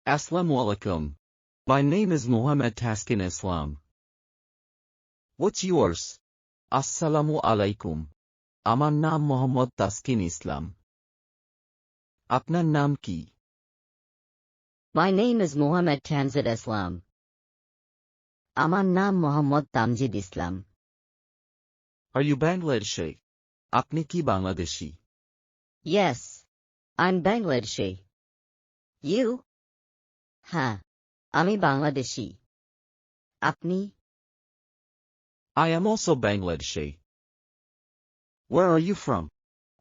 Assalamu alaikum. My name is Muhammad Taskin Islam. What's yours? Assalamu alaikum. আমার নাম মোহাম্মদ তাসকিন ইসলাম। আপনার নাম কি? My name is Muhammad Tamjid Islam. আমার নাম মোহাম্মদ তামজিদ ইসলাম। Are you Bangladeshi? আপনি কি Bangladeshi? Yes, I'm Bangladeshi. You? হ্যাঁ, আমি বাংলাদেশী। আপনি? I am also Bangladeshi. Where are you from?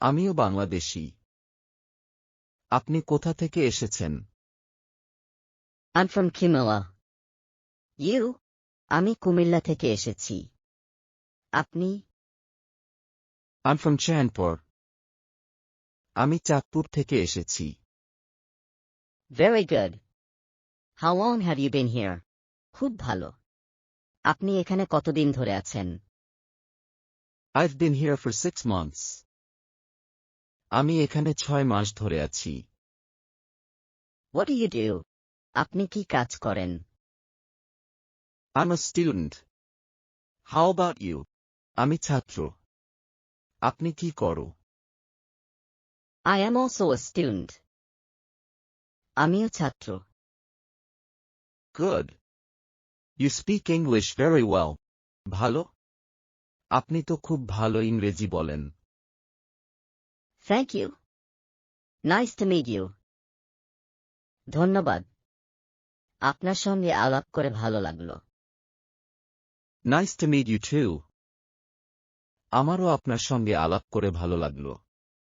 আমিও বাংলাদেশী। আপনি কোথা থেকে এসেছেন? I'm from Kimilla. You? আমি কুমিল্লা থেকে এসেছি। আপনি? I'm from Chandpur. আমি চাঁদপুর থেকে এসেছি। Very good. How long have you been here? খুব ভালো। আপনি এখানে কতদিন ধরে আছেন? I've been here for 6 months. আমি এখানে 6 মাস ধরে আছি। What do you do? আপনি কি কাজ করেন? I'm a student. How about you? আমি ছাত্র। আপনি কি করো? I am also a student. আমিও ছাত্র। Good. You speak English very well. ভালো? আপনি তো খুব ভালো ইংরেজি বলেন। Thank you. Nice to meet you. ধন্যবাদ। আপনার সঙ্গে আলাপ করে ভালো লাগলো। Nice to meet you too. আমারও আপনার সঙ্গে আলাপ করে ভালো লাগলো।